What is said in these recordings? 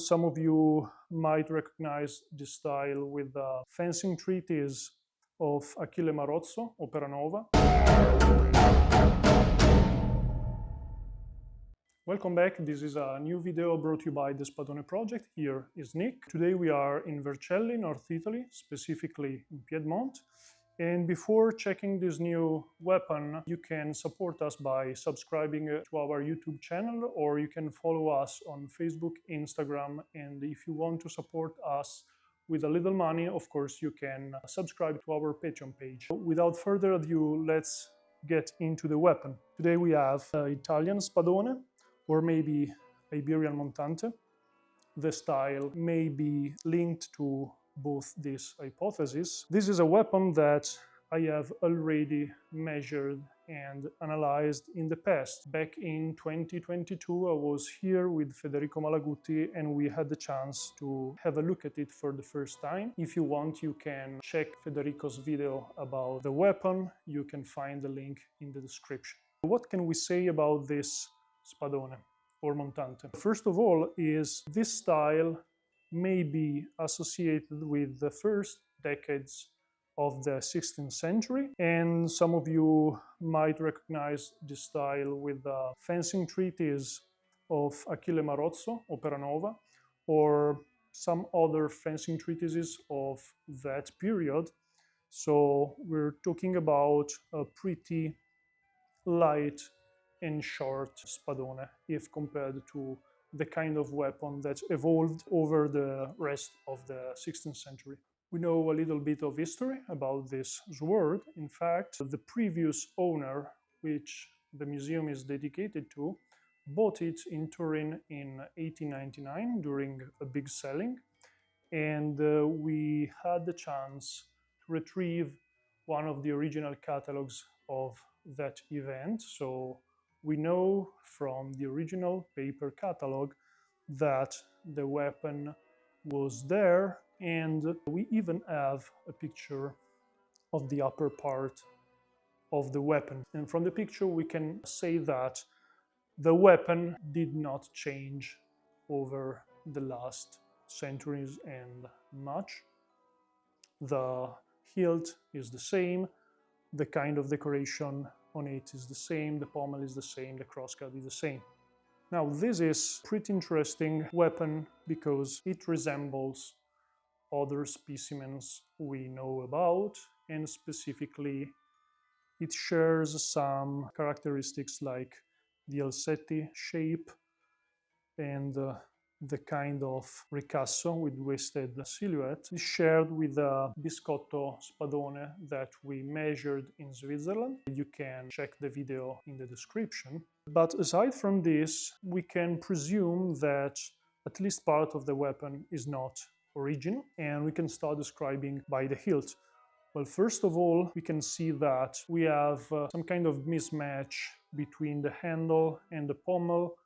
some of you might recognize this style with the fencing treatise of Achille Marozzo, Opera Nova. Welcome back. This is a new video brought to you by the Spadone project. Here is Nick. Today we are in Vercelli, North Italy, specifically in Piedmont. And before checking this new weapon, you can support us by subscribing to our YouTube channel, or you can follow us on Facebook, Instagram, and if you want to support us with a little money, of course, you can subscribe to our Patreon page. Without further ado, let's get into the weapon. Today we have Italian Spadone, or maybe Iberian Montante. The style may be linked to both these hypotheses. This is a weapon that I have already measured and analyzed in the past. Back in 2022, I was here with Federico Malaguti and we had the chance to have a look at it for the first time. If you want, you can check Federico's video about the weapon. You can find the link in the description. What can we say about this Spadone or Montante? First of all, is this style may be associated with the first decades of the 16th century, and some of you might recognize this style with the fencing treatise of Achille Marozzo, Opera Nova, or some other fencing treatises of that period. So we're talking about a pretty light and short Spadone if compared to the kind of weapon that evolved over the rest of the 16th century. We know a little bit of history about this sword. In fact, the previous owner, which the museum is dedicated to, bought it in Turin in 1899 during a big selling, and we had the chance to retrieve one of the original catalogs of that event. So we know from the original paper catalog that the weapon was there, and we even have a picture of the upper part of the weapon. And from the picture we can say that the weapon did not change over the last centuries and much. The hilt is the same, the kind of decoration on it is the same, the pommel is the same, the crossguard is the same. Now this is a pretty interesting weapon because it resembles other specimens we know about, and specifically it shares some characteristics like the Alsetti shape and the kind of ricasso with wasted silhouette is shared with the biscotto Spadone that we measured in Switzerland. You can check the video in the description. But aside from this, we can presume that at least part of the weapon is not original, and we can start describing by the hilt. Well, first of all, we can see that we have some kind of mismatch between the handle and the pommel.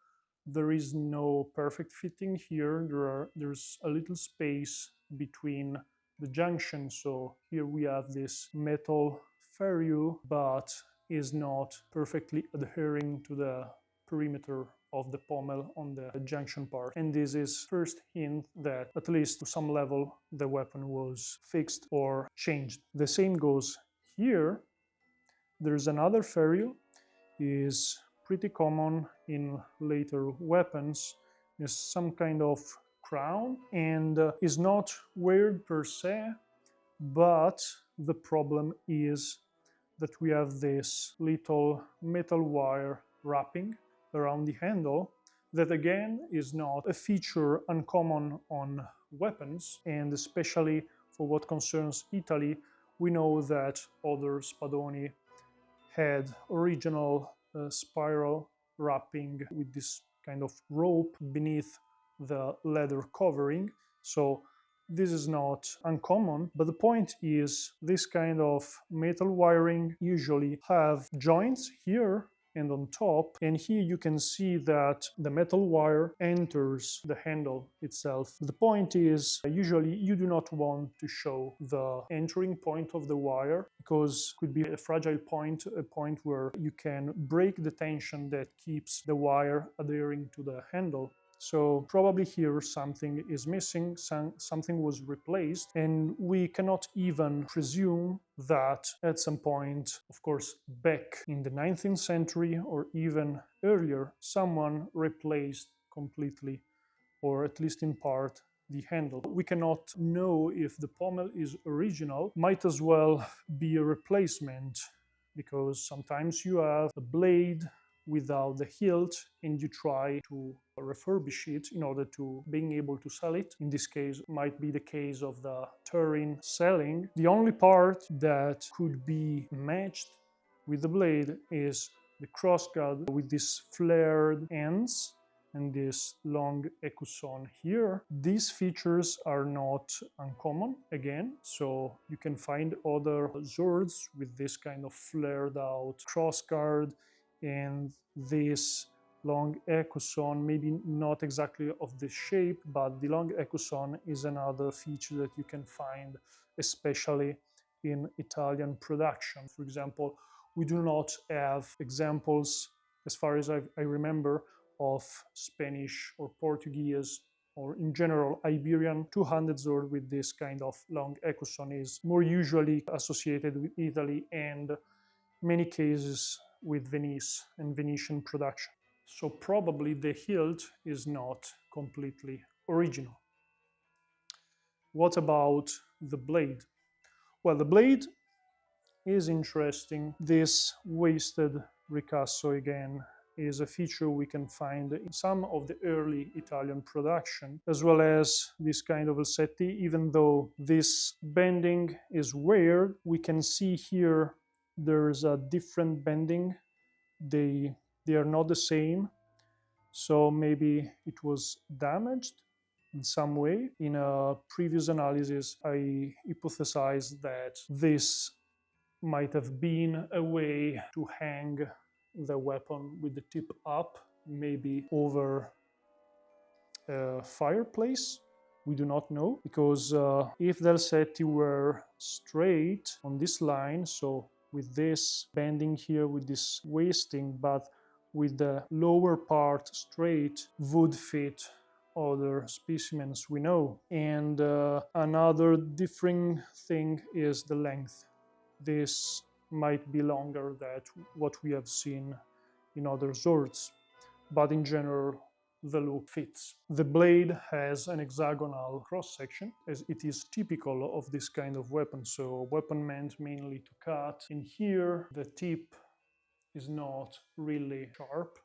There is no perfect fitting here. There's a little space between the junction. So here we have this metal ferrule, but is not perfectly adhering to the perimeter of the pommel on the junction part. And this is first hint that at least to some level the weapon was fixed or changed. The same goes here. There's another ferrule, is pretty common in later weapons, is some kind of crown, and is not weird per se, but the problem is that we have this little metal wire wrapping around the handle that again is not a feature uncommon on weapons, and especially for what concerns Italy, we know that other Spadoni had original spiral wrapping with this kind of rope beneath the leather covering. So this is not uncommon, but the point is this kind of metal wiring usually have joints here and on top, and here you can see that the metal wire enters the handle itself. The point is usually you do not want to show the entering point of the wire because it could be a fragile point, a point where you can break the tension that keeps the wire adhering to the handle. So probably here something is missing, something was replaced, and we cannot even presume that at some point, of course, back in the 19th century or even earlier, someone replaced completely, or at least in part, the handle. We cannot know if the pommel is original, might as well be a replacement, because sometimes you have a blade without the hilt and you try to refurbish it in order to being able to sell it. In this case might be the case of the Turin selling. The only part that could be matched with the blade is the crossguard with these flared ends and this long écusson here. These features are not uncommon again, so you can find other swords with this kind of flared out crossguard and this long écusson, maybe not exactly of this shape, but the long écusson is another feature that you can find especially in Italian production. For example, we do not have examples, as far as I remember, of Spanish or Portuguese or in general Iberian two-handed sword with this kind of long écusson. Is more usually associated with Italy and many cases with Venice and Venetian production. So probably the hilt is not completely original. What about the blade? Well, the blade is interesting. This wasted ricasso again is a feature we can find in some of the early Italian production, as well as this kind of Vercelli. Even though this bending is weird, we can see here there's a different bending. They are not the same, so maybe it was damaged in some way. In a previous analysis, I hypothesized that this might have been a way to hang the weapon with the tip up, maybe over a fireplace. We do not know, because if the Vercelli were straight on this line, so with this bending here, with this wasting, but with the lower part straight, would fit other specimens we know. And another differing thing is the length. This might be longer than what we have seen in other swords, but in general the look fits. The blade has an hexagonal cross-section, as it is typical of this kind of weapon, so weapon meant mainly to cut. In here the tip is not really sharp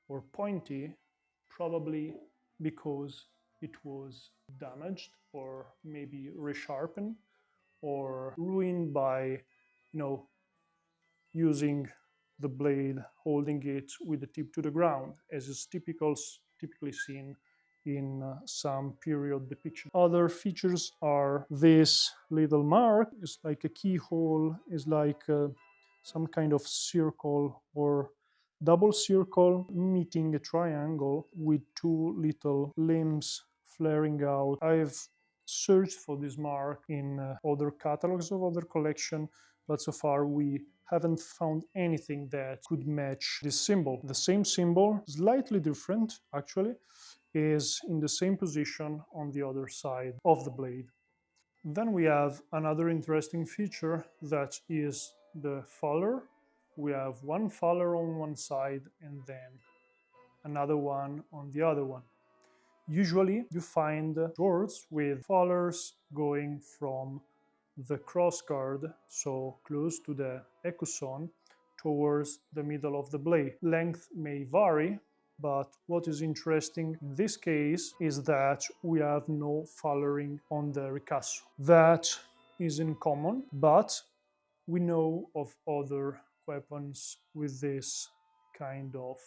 or pointy, probably because it was damaged or maybe resharpened or ruined by, using the blade, holding it with the tip to the ground, as is typically seen in some period depiction. Other features are this little mark. It's like a keyhole, is like some kind of circle or double circle meeting a triangle with two little limbs flaring out. I've searched for this mark in other catalogs of other collection, but so far we haven't found anything that could match this symbol. The same symbol, slightly different actually, is in the same position on the other side of the blade. Then we have another interesting feature, that is the faller. We have one faller on one side and then another one on the other one. Usually you find swords with fallers going from the crossguard, so close to the écusson, towards the middle of the blade. Length may vary, but what is interesting in this case is that we have no fallering on the ricasso. That isn't common, but we know of other weapons with this kind of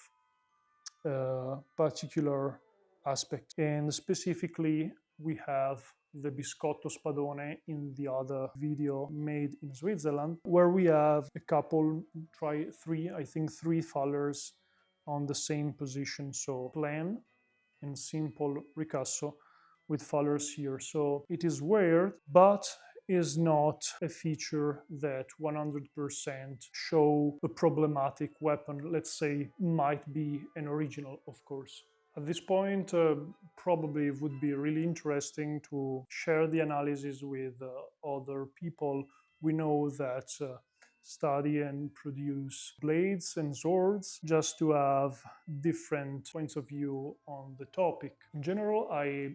particular aspect, and specifically we have the biscotto spadone in the other video made in Switzerland, where we have a couple, three fallers on the same position, so plain and simple ricasso with fallers here. So it is weird, but is not a feature that 100% show a problematic weapon. Let's say might be an original, of course. At this point, probably it would be really interesting to share the analysis with other people we know that study and produce blades and swords, just to have different points of view on the topic. In general, I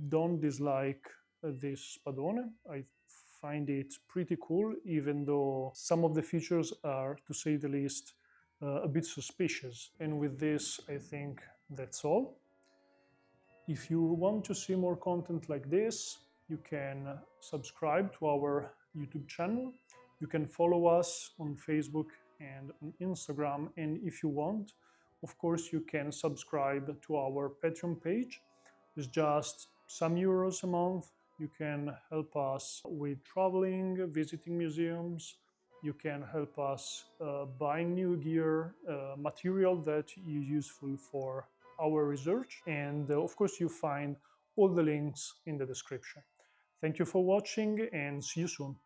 don't dislike this Spadone. I find it pretty cool, even though some of the features are, to say the least, a bit suspicious. And with this, I think that's all. If you want to see more content like this, you can subscribe to our YouTube channel. You can follow us on Facebook and on Instagram. And if you want, of course, you can subscribe to our Patreon page. It's just some euros a month. You can help us with traveling, visiting museums. You can help us buying new gear, material that is useful for our research. And of course, you find all the links in the description. Thank you for watching and see you soon.